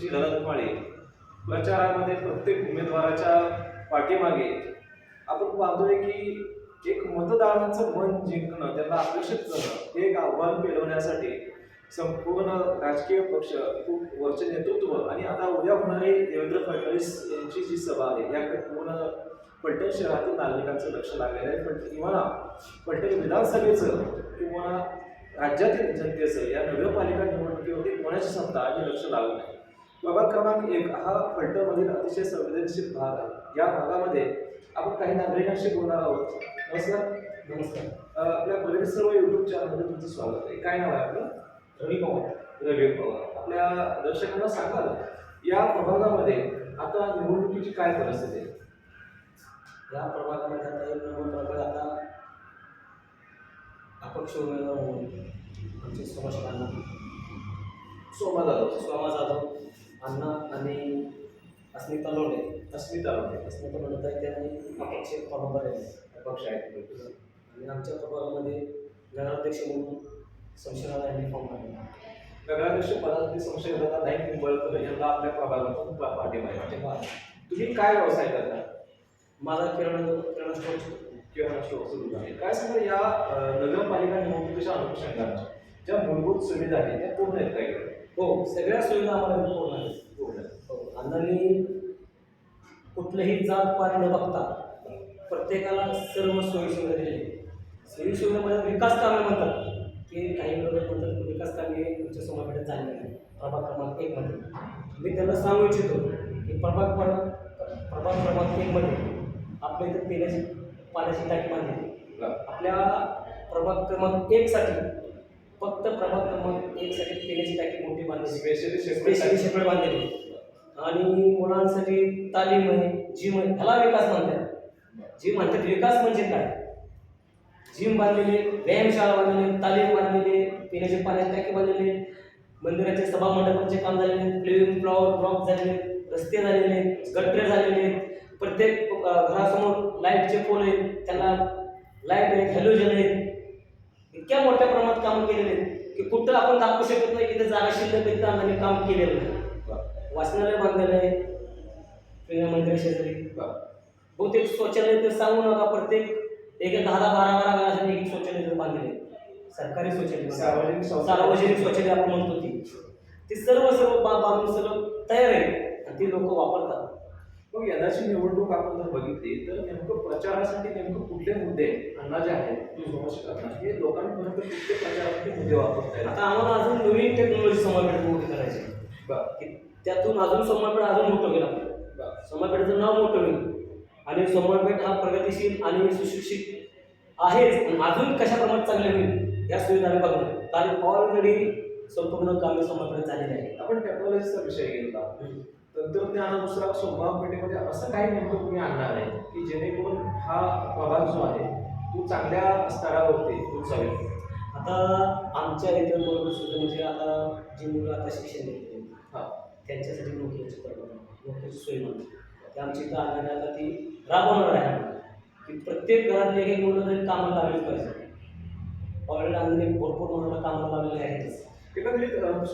निवडणुकीची रणधुमाळी प्रचारामध्ये प्रत्येक उमेदवाराच्या पाठीमागे आपण पाहतोय की एक मतदारांचं मन जिंकणं, त्यांना आकर्षित करणं हे एक आव्हान पेलवण्यासाठी संपूर्ण राजकीय पक्ष, खूप वरचे नेतृत्व आणि आता उद्या होणारी देवेंद्र फडणवीस यांची जी सभा आहे याकडे पूर्ण फलटण शहरातील नागरिकांचं लक्ष लागलेलं आहे. पण किंवा फलटण विधानसभेचं किंवा राज्यातील जनतेचं या नगरपालिका निवडणुकीवरती कोणाची सत्ता हे लक्ष लागू नये. प्रभाग क्रमांक 1 हा फलटणमधील अतिशय संवेदनशील भाग आहे. या भागामध्ये आपण काही नागरिकांशी बोलणार आहोत. नमस्कार. नमस्कार. आपल्या पहिले सर्व युट्यूब चॅनलमध्ये तुमचं स्वागत आहे. काय नाव आहे आपलं? रवी पवार. रवी पवार. आपल्या दर्शकांना सांगाल या प्रभागामध्ये आता निवडणुकीची काय परिस्थिती आहे? या प्रभागामध्ये आता एक नंबर प्रभाग आता अपक्ष उमेदवार म्हणून आमचे सुभाष अण्णा, सोमा जाधव अण्णा आणि अस्मिता लोंढे ताई त्यांनी अपक्ष फॉर्म भरले पक्ष आहेत. आणि आमच्या प्रभागामध्ये नगराध्यक्ष म्हणून संशयदादा यांनी फॉर्म भरले. नगराध्यक्ष पदासाठी संशयदादा नाईक निंबाळकर यांना आपल्या प्रभागातून पाठिंबा आहे. तुम्ही काय व्यवसाय करता? माझा किराणा स्टोर किंवा सुरू आहे. काय सांगा या नगरपालिका निवडणुकीच्या अनुषंगाने ज्या मूलभूत सुविधा आहेत त्या पूर्ण आहेत काय? हो, सगळ्या सुविधा आम्हाला पूर्ण आहेत. हो, अण्णांनी कुठलंही जात पात न बघता प्रत्येकाला सर्व सोयीसुविधा दिली. सोयीसुविधामध्ये विकास कामे म्हणतात की काही लोक म्हणतात की विकास कामे तुमच्या समाजाकडे झाली नाही. प्रभाग क्रमांक 1 मध्ये मी त्यांना सांगू इच्छितो की प्रभाग क्रमांक 1 मध्ये आपल्या इथे पाण्याची टाकी बांधली. आपल्या प्रभाग क्रमांक 1 साठी फक्त प्रभाग क्रमांक 1 साठी पिण्याची टाकी मोठी बांधली, स्पेशली सेपरेट बांधलेली. आणि मुलांसाठी तालीम आहे, जिम आहे, ह्याला विकास म्हणतात. जिम म्हणतात विकास म्हणजे काय? जिम बांधलेले, व्यायामशाळा बांधलेले, तालीम बांधलेले, पिण्याचे पाण्याची टाकी बांधलेले, मंदिराचे सभा मंडपांचे काम झालेले, प्लेइंग फ्लॉवर ब्लॉक झालेले, रस्ते झालेले, गटरे झालेले, प्रत्येक घरासमोर लाईटचे पोल आहेत, त्यांना लाईट आहेत, हॅलोजन आहेत. इतक्या मोठ्या प्रमाणात काम केलेले आहेत की कुठं आपण दाखवू शकत नाही की ते जागा शिल्लक आहेत आणि काम केलेलं नाही. वाचनालय बांधलेलं आहे मंदिर शेजारी. बहुतेक शौचालय तर सांगू नका, प्रत्येक एक 10-12 घरासाठी एक शौचालय बांधलेले आहे. सरकारी शौचालय, सार्वजनिक शौचालय आपण म्हणतो ती सर्व बांधून सगळं तयार आहे आणि ती लोक वापरतात. मग यंदाची निवडणूक आपण जर बघितली तर नेमकं प्रचारासाठी नेमकं कुठले मुद्दे अण्णा जे आहेत हे लोकांपर्यंत कुठले प्रचारासाठी मुद्दे वापरतायत? आता आम्हाला अजून नवीन टेक्नॉलॉजी समाजपेठ मोठी करायची. त्यातून अजून समाजपेठ अजून मोठं होईल. आपलं समाजपेठचं नाव मोठं होईल आणि समाजपेठ हा प्रगतिशील आणि सुशिक्षित आहेच. अजून कशा प्रमाणात चांगले होईल या सुविधा आम्ही बघणार. कारण ऑलरेडी संपूर्ण कामे समाजपेठ झालेली आहे. आपण टेक्नॉलॉजीचा विषय घेतला. तंत्रज्ञानानुसार सोमवारपेठेमध्ये असं काही नेमकं तुम्ही आणणार आहे की जेणेकरून हा प्रभाग जो आहे तो चांगल्या स्तरावरती पोहोचावेल? आता आमच्या इथे म्हणजे आता जी मुलं आता शिक्षण घेतले त्यांच्यासाठी नोकरीची सोय म्हणते ते आमची इथं आणण्यात आता ती राबवणार आहे की प्रत्येक घरातले एक मुलं तरी कामाला लावलीच पाहिजे. ऑलरेडी आम्ही भरपूर मुलांना कामाला लावलेले आहेतच. एकंदरीत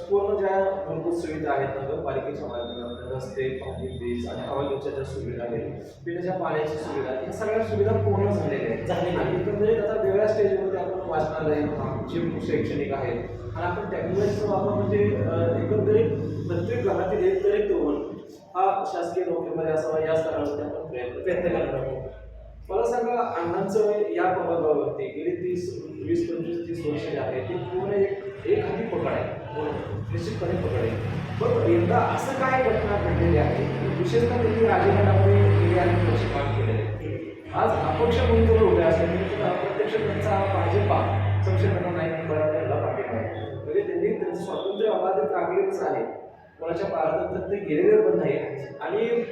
पूर्ण ज्या मूलभूत सुविधा आहेत नगरपालिकेच्या माध्यमातून रस्ते, पाणी, वीज आणि आरोग्याच्या ज्या सुविधा आहेत, पिण्याच्या पाण्याची सुविधा, या सगळ्या सुविधा पूर्ण झालेल्या आहेत. आणि एकंदरीत आता वेगळ्या स्टेजमध्ये आपण वाचनालय, जिम शैक्षणिक आहेत आणि आपण टेक्नॉलॉजीचा वापर म्हणजे एकंदरीत प्रत्येक घरातील एक तर एक तरुण हा शासकीय नोकरीमध्ये असावा या स्तरावरती आपण प्रयत्न करणार आहोत. मला सांगा अण्णांचं या प्रभागावरती गेली 20-25 वर्ष जे आहे ती पूर्ण एक हाती पकड आहे, निश्चितपणे पकड आहे. पण एकदा असं काय घटना घडलेली आहे विशेषतः त्यांनी राजकारणामध्ये गेली आणि वर्ष काम केलेलं आहे. आज अपक्ष म्हणून जर उभे असले प्रत्यक्ष त्यांचा भाजपा संशयदादा नाईक निंबाळकर पाठिंबा आहे. म्हणजे त्यांनी त्यांचं स्वातंत्र्य अबाधित राखलेलंच आहे, कोणाच्या पारतंत्र्यात ते गेलेले पण नाही आणि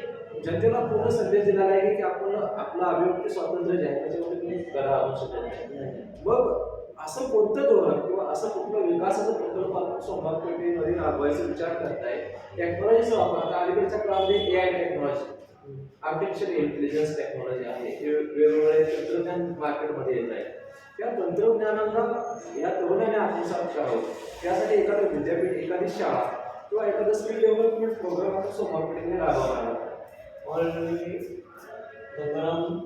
जनतेला पूर्ण संदेश दिलेला आहे की आपण आपलं अभिव्यक्ती स्वातंत्र्य जे आहे त्याच्यामध्ये तुम्ही करा आवश्यक नाही. मग असं कोणतं धोरण किंवा असं कुठलं विकासाचा प्रकल्प आपण सोमवारपेठेमध्ये राबवायचा विचार करताय? टेक्नॉलॉजीचा वापर आता अलीकडच्या काळामध्ये AI technology, artificial intelligence technology आहे, वेगवेगळे तंत्रज्ञान मार्केटमध्ये येत आहे. त्या तंत्रज्ञानाला या तरुणाने आत्मसात करावं त्यासाठी एखादं विद्यापीठ, एखादी शाळा किंवा एखादं स्किल डेव्हलपमेंट प्रोग्राम आपण सोमवार पेठेने राबवणार आहोत. ऑलरेडी गंगाराम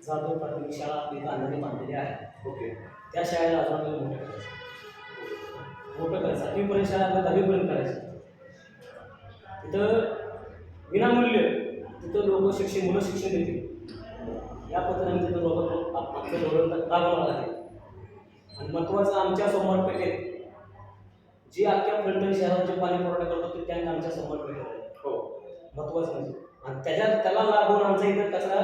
जाधव प्राथमिक शाळा आपली गांधीने बांधलेली आहे. ओके. त्या शाळेला अजून आपल्याला मोठं करायचं 7वीपर्यंत शाळा आपल्याला 10वीपर्यंत करायचं. तिथं विनामूल्य तिथं मुलं शिक्षण देतील. या पद्धतीने तिथं लोक आमचं धोरण राबवणार आहे. आणि महत्त्वाचं आमच्या सोमवार पेठेत जी अख्ख्या फलटण शहराचे पाणी पुरवठा करतो ते टँक आमच्या सोमवार पेठेत आहे. हो. महत्त्वाचं म्हणजे आणि त्याला लागून आमचा इथं कचरा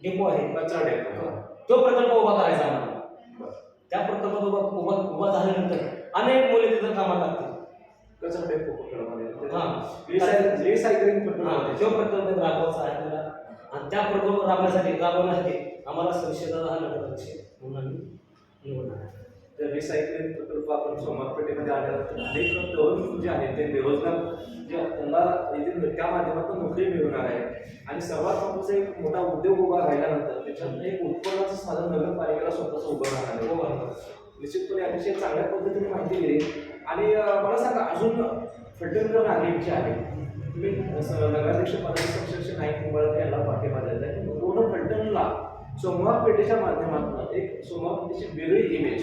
डेपो आहे. कचरा डेपो. तो प्रकल्प उभा करायचा आम्हाला. त्या प्रकल्पात उभा झाल्यानंतर अनेक मुले तिथं कामाला लागतील. कचरा डेपो प्रकल्पामध्ये हां रिसायकलिंग प्रकल्प तो प्रकल्प राबवायचा आहे आपल्याला. आणि त्या प्रकल्प राबवण्यासाठी आम्हाला संशोधनाला हा नगराध्यक्ष म्हणून आम्ही निवडणार आहे. तर रिसायकलिंग प्रकल्प आपण सोमवार पेठेमध्ये आल्यानंतर अनेक तरुण जे आहेत ते बेरोजगार जे त्यांना येथील त्या माध्यमातून नोकरी मिळवणार आहे. आणि सर्वात महत्त्वाचा एक मोठा उद्योग उभा राहिल्यानंतर त्याच्यात एक उत्पन्नाचं साधन नगरपालिकेला स्वतःचं उभं राहणार आहे. निश्चितपणे अतिशय चांगल्या पद्धतीने माहिती दिली. आणि मला सांगा अजून फलटणकर नागरिक जे आहे तुम्ही नगराध्यक्ष पदाचे समकक्ष नाईक निंबाळकर यांना पाठिंबा देत आहे की पूर्ण फलटणला सोमवार पेठेच्या माध्यमातून एक सोमवार पेठेची वेगळी इमेज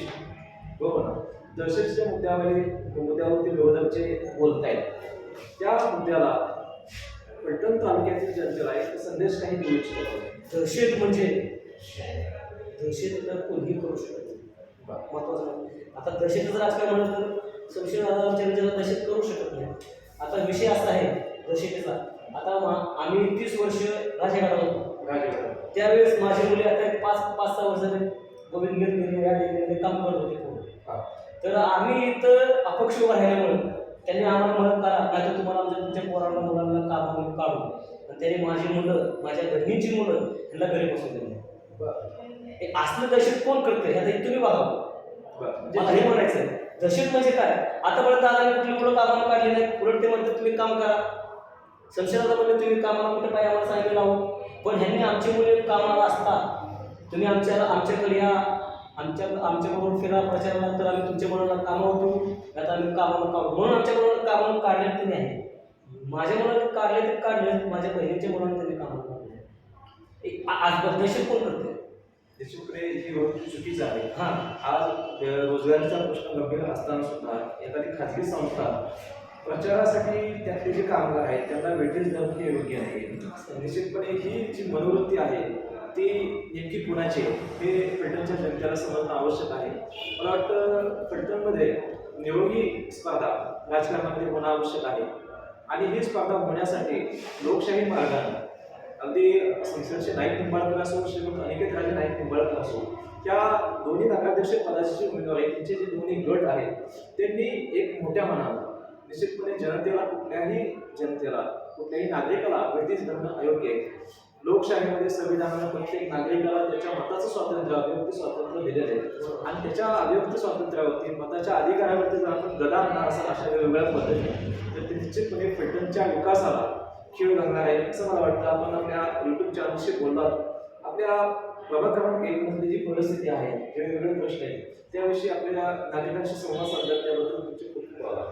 बरोबर ना दहशतीच्या मुद्द्यावरती विरोधक जे बोलत आहेत त्या मुद्द्याला फलटण तालुक्यातील जनतेला एक संदेश काही देऊ इच्छितो. दहशत म्हणजे दहशत कोणीही करू शकतो. महत्त्वाचं आता दहशतीचं राजकारण म्हणलं तर संशोधनाला आमच्या विचारात दहशत करू शकत नाही. आता विषय असा आहे दहशतीचा. आता आम्ही 30 वर्ष राजघाटात होतो. त्यावेळेस माझी मुले आता 5-6 वर्षाने गोविंद गिरणे या डेअरीमध्ये काम करत होते. तर आम्ही इथं अपक्ष उभा राहिल्यामुळे त्यांनी आम्हाला मदत करा नाही तर तुम्हाला तुमच्या पोरांना मुलांना कामावरून काढू. आणि त्यांनी माझी मुलं माझ्या बहिणीची मुलं यांना घरी बसून दिली. हे असलं दहशत कोण करतं हे आता तुम्ही बघा. मला हे म्हणायचं आहे दहशत म्हणजे काय. आतापर्यंत दादाने कुठली मुलं कामाला काढली नाही. उलट ते म्हणतात तुम्ही काम करा. संशोधनाला म्हणले तुम्ही कामाला कुठे पाहिजे आम्हाला सांगितलं लावू. पण ह्यांनी आमची मुले कामाला असता तुम्ही आमच्याकडे या आमच्याबरोबर फिरा प्रचाराला तर आम्ही तुमच्या मुलांना कामावर ठेवू आता आम्ही कामावर काढू. म्हणून आमच्या मुलांना कामावर काढले तुम्ही आहे. माझ्या मुलांना काढले तर काढले माझ्या बहिणीच्या मुलांना त्यांनी कामावर काढले. आज दहशत कोण करते. निश्चितपणे ही गोष्ट चुकीचं आहे. हां आज रोजगारीचा प्रश्न गंभीर असताना सुद्धा एखादी खाजगी संस्था प्रचारासाठी त्यातले जे कामगार आहेत त्यांना वेटेज देणं हे योग्य आहे. निश्चितपणे ही जी मनोवृत्ती आहे ती नेमकी कुणाची आहे हे फलटणच्या जनतेला समजणं आवश्यक आहे. मला वाटतं फलटणमध्ये निरोगी स्पर्धा राजकारणामध्ये होणं आवश्यक आहे. आणि ही स्पर्धा होण्यासाठी लोकशाही मार्गाने अगदी संसदचे नाईक निंबाळकर असो श्रीमंत अनिकेत राजे नाईक निंबाळकर असो त्या दोन्ही नगराध्यक्ष पदाचे जे उमेदवार आहेत त्यांचे जे दोन्ही गट आहेत त्यांनी एक मोठ्या मनानं निश्चितपणे कुठल्याही नागरिकाला वेठीस धरणं अयोग्य आहे. लोकशाहीमध्ये संविधानानं प्रत्येक नागरिकाला त्याच्या मताचं स्वातंत्र्य अभिव्यक्ती स्वातंत्र्य दिलेलं आहे. आणि त्याच्या अभिव्यक्ती स्वातंत्र्यावरती मताच्या अधिकारावरती जर आपण गदा आणणार असाल अशा वेगवेगळ्या पद्धतीने तर ते निश्चितपणे फलटणच्या विकासाला खीळ घालणार आहे असं मला वाटतं. आपण आपल्या यूट्यूब चॅनलशी बोललात. आपल्या प्रभाग क्रमांक 1 मधली जी परिस्थिती आहे वेगवेगळे प्रश्न आहेत त्याविषयी आपल्या नागरिकांशी संवाद साधला त्याबद्दल तुमचे खूप खूप आभार.